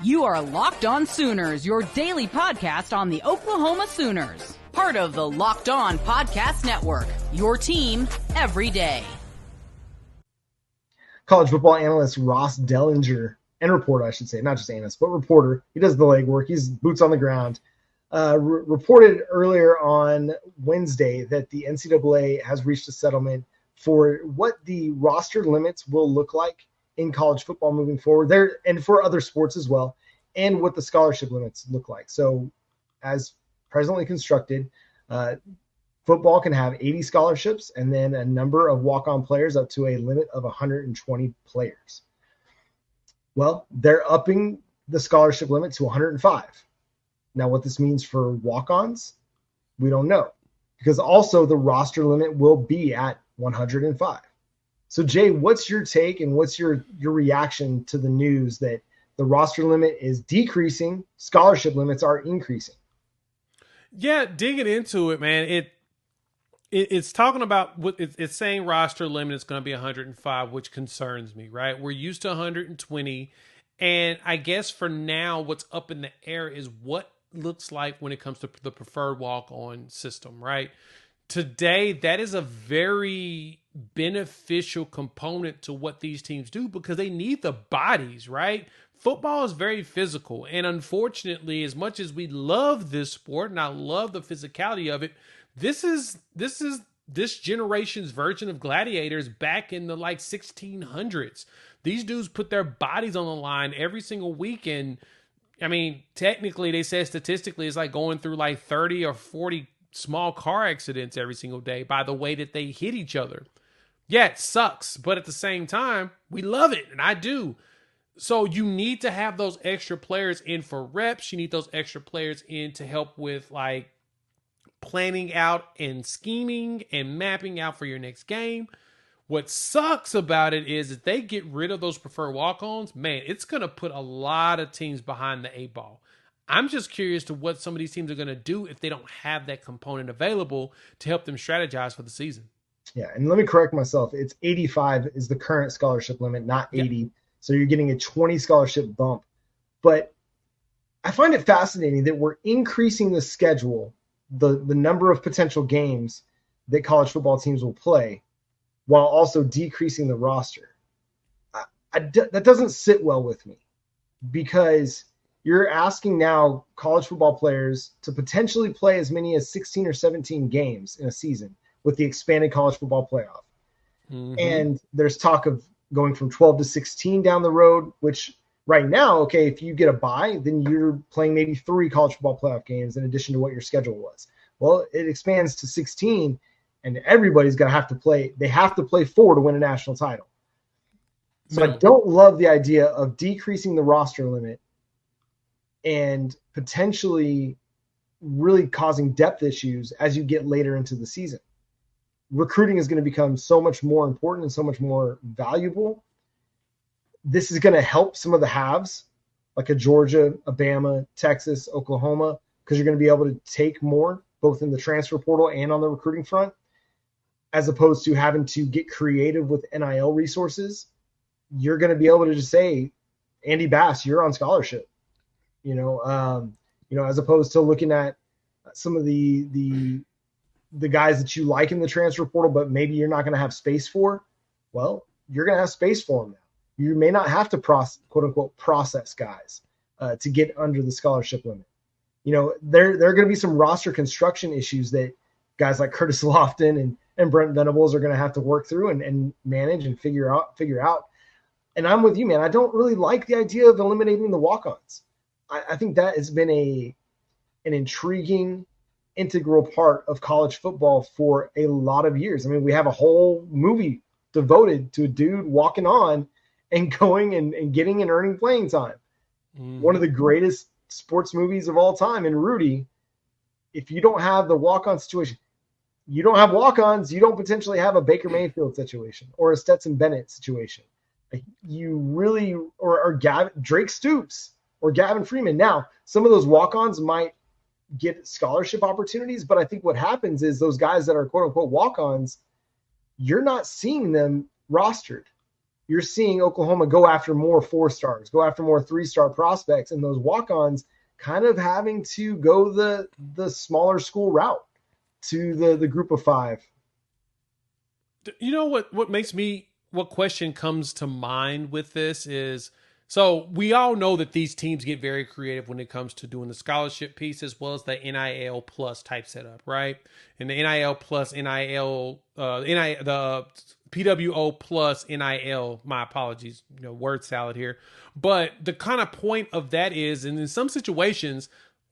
You are Locked On Sooners, your daily podcast on the Oklahoma Sooners. Part of the Locked On Podcast Network, your team every day. College football analyst Ross Dellinger, and reporter, I should say, not just analyst, but reporter. He does the legwork. He's boots on the ground. Reported earlier on Wednesday that the NCAA has reached a settlement for what the roster limits will look like in college football moving forward there, and for other sports as well, and what the scholarship limits look like. So as presently constructed, football can have 80 scholarships and then a number of walk-on players up to a limit of 120 players. Well, they're upping the scholarship limit to 105. Now, what this means for walk-ons, we don't know, because also the roster limit will be at 105. So, Jay, what's your take and what's your reaction to the news that the roster limit is decreasing, scholarship limits are increasing? Yeah, digging into it, man, it's talking about what it's saying roster limit is going to be 105, which concerns me, right? We're used to 120, and I guess for now, what's up in the air is what looks like when it comes to the preferred walk-on system, right? Today, that is a very beneficial component to what these teams do because they need the bodies, right? Football is very physical. And unfortunately, as much as we love this sport and I love the physicality of it, this is this generation's version of gladiators back in the 1600s. These dudes put their bodies on the line every single weekend. I mean, technically, they say statistically, it's like going through 30 or 40 small car accidents every single day by the way that they hit each other. Yeah, it sucks, but at the same time, we love it, and I do. So you need to have those extra players in for reps. You need those extra players in to help with planning out and scheming and mapping out for your next game. What sucks about it is if they get rid of those preferred walk-ons, man, it's going to put a lot of teams behind the eight ball. I'm just curious to what some of these teams are going to do if they don't have that component available to help them strategize for the season. Yeah, and let me correct myself. It's 85 is the current scholarship limit, not 80. Yeah. So you're getting a 20 scholarship bump. But I find it fascinating that we're increasing the schedule, the number of potential games that college football teams will play, while also decreasing the roster. That doesn't sit well with me, because you're asking now college football players to potentially play as many as 16 or 17 games in a season with the expanded college football playoff. Mm-hmm. And there's talk of going from 12 to 16 down the road, which right now, okay, if you get a bye, then you're playing maybe 3 college football playoff games in addition to what your schedule was. Well, it expands to 16, and everybody's going to have to play. They have to play 4 to win a national title. So I don't love the idea of decreasing the roster limit and potentially really causing depth issues as you get later into the season. Recruiting is going to become so much more important and so much more valuable. This is going to help some of the haves, like a Georgia, Alabama, Texas, Oklahoma, because you're going to be able to take more, both in the transfer portal and on the recruiting front, as opposed to having to get creative with NIL resources. You're going to be able to just say, Andy Bass, you're on scholarship, as opposed to looking at some of the guys that you like in the transfer portal, but maybe you're not going to have space for. Well, you're going to have space for them now. You may not have to quote unquote process guys to get under the scholarship limit. There are going to be some roster construction issues that guys like Curtis Lofton and Brent Venables are going to have to work through and manage and figure out. And I'm with you, man. I don't really like the idea of eliminating the walk-ons. I think that has been an intriguing, integral part of college football for a lot of years. I mean, we have a whole movie devoted to a dude walking on and going and getting and earning playing time. Mm. One of the greatest sports movies of all time, in Rudy. If you don't have the walk-on situation, you don't have walk-ons, you don't potentially have a Baker Mayfield situation or a Stetson Bennett situation. You really, or Drake Stoops or Gavin Freeman. Now, some of those walk-ons might get scholarship opportunities, but I think what happens is those guys that are quote unquote walk-ons, you're not seeing them rostered. you're seeing Oklahoma go after more 4-stars, go after more 3-star prospects, and those walk-ons kind of having to go the smaller school route to the group of 5. You know what question comes to mind with this is, so we all know that these teams get very creative when it comes to doing the scholarship piece as well as the NIL plus type setup, right? And the NIL plus NIL, the PWO plus NIL, my apologies, word salad here. But the kind of point of that is, and in some situations,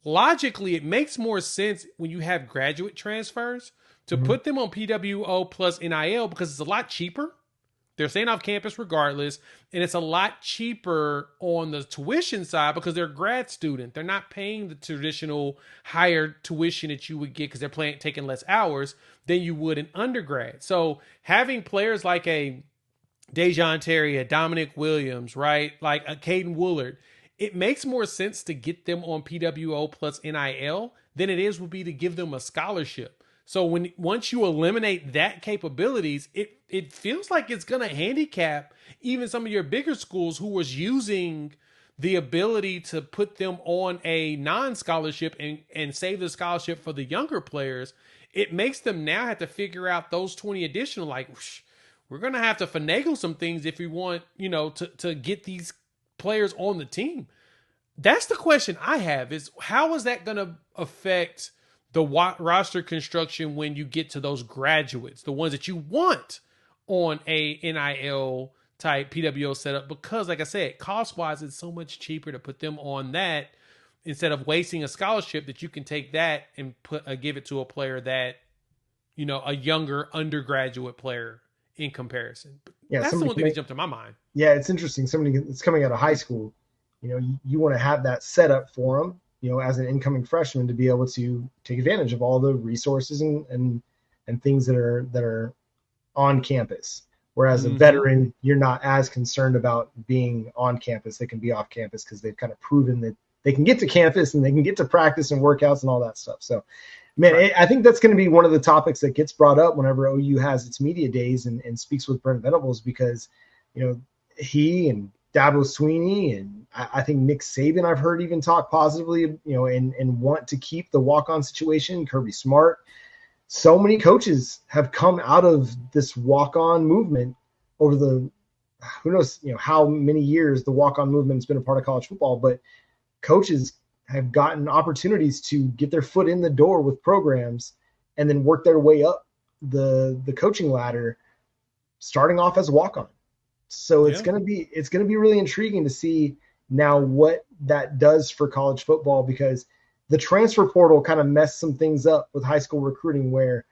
logically, it makes more sense when you have graduate transfers to put them on PWO plus NIL because it's a lot cheaper. They're staying off campus regardless, and it's a lot cheaper on the tuition side because they're a grad student. They're not paying the traditional higher tuition that you would get because they're taking less hours than you would in undergrad. So having players like a Dejon Terry, a Dominic Williams, right, like a Caden Woolard, it makes more sense to get them on PWO plus NIL than would be to give them a scholarship. So once you eliminate that capabilities, it feels like it's going to handicap even some of your bigger schools who was using the ability to put them on a non-scholarship and save the scholarship for the younger players. It makes them now have to figure out those 20 additional, like, we're going to have to finagle some things if we want, to get these players on the team. That's the question I have, is how is that going to affect the roster construction when you get to those graduates, the ones that you want on a NIL type PWO setup? Because like I said, cost wise, it's so much cheaper to put them on that instead of wasting a scholarship that you can take that and give it to a player that, a younger undergraduate player in comparison. Yeah, that's the one thing that jumped to my mind. Yeah, it's interesting. Somebody that's coming out of high school, you want to have that set up for them, as an incoming freshman, to be able to take advantage of all the resources and things that are on campus. Whereas a veteran, you're not as concerned about being on campus. They can be off campus because they've kind of proven that they can get to campus and they can get to practice and workouts and all that stuff. So, man, right. I think that's going to be one of the topics that gets brought up whenever OU has its media days and speaks with Brent Venables, because, he and Dabo Sweeney and I think Nick Saban, I've heard even talk positively, and want to keep the walk-on situation. Kirby Smart. So many coaches have come out of this walk-on movement over the, who knows, how many years the walk-on movement's been a part of college football, but coaches have gotten opportunities to get their foot in the door with programs and then work their way up the coaching ladder, starting off as a walk-on. So it's going to be really intriguing to see now what that does for college football, because the transfer portal kind of messed some things up with high school recruiting, where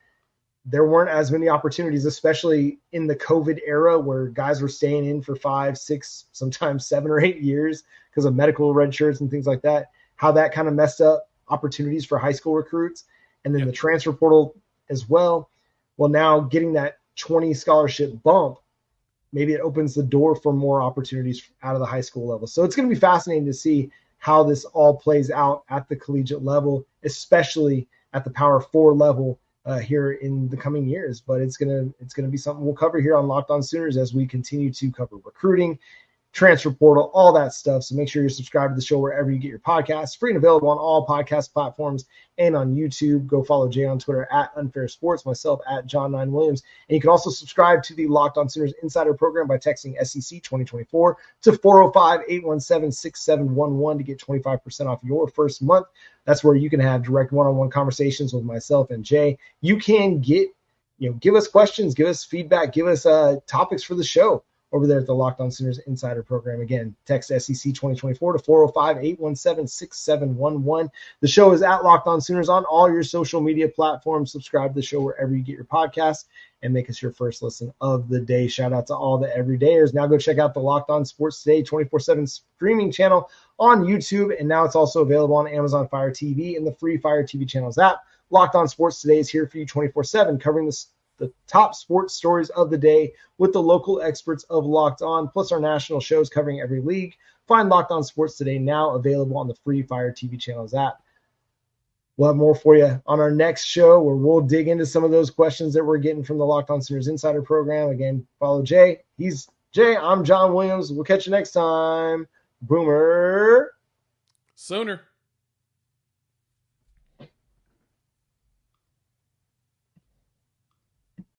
there weren't as many opportunities, especially in the COVID era where guys were staying in for 5, 6, sometimes 7 or 8 years because of medical red shirts and things like that, how that kind of messed up opportunities for high school recruits. And then the transfer portal as well. Well, now getting that 20 scholarship bump, maybe it opens the door for more opportunities out of the high school level. So it's going to be fascinating to see how this all plays out at the collegiate level, especially at the Power 4 level here in the coming years. But it's gonna be something we'll cover here on Locked On Sooners as we continue to cover recruiting, transfer portal, all that stuff. So make sure you're subscribed to the show wherever you get your podcasts. Free and available on all podcast platforms and on YouTube. Go follow Jay on Twitter at Unfair Sports, myself at John9Williams. And you can also subscribe to the Locked On Sooners Insider Program by texting SEC 2024 to 405-817-6711 to get 25% off your first month. That's where you can have direct one-on-one conversations with myself and Jay. You can give us questions, give us feedback, give us topics for the show over there at the Locked On Sooners Insider Program. Again, text SEC 2024 to 405-817-6711. The show is at Locked On Sooners on all your social media platforms. Subscribe to the show wherever you get your podcasts and make us your first listen of the day. Shout out to all the everydayers. Now go check out the Locked On Sports Today 24/7 streaming channel on YouTube, and now it's also available on Amazon Fire TV and the free Fire TV channels app. Locked On Sports Today is here for you 24/7, covering the top sports stories of the day with the local experts of Locked On, plus our national shows covering every league. Find Locked On Sports Today now available on the free Fire TV channels app. We'll have more for you on our next show, where we'll dig into some of those questions that we're getting from the Locked On Sooners Insider Program. Again, follow Jay. He's Jay, I'm John Williams. We'll catch you next time. Boomer Sooner.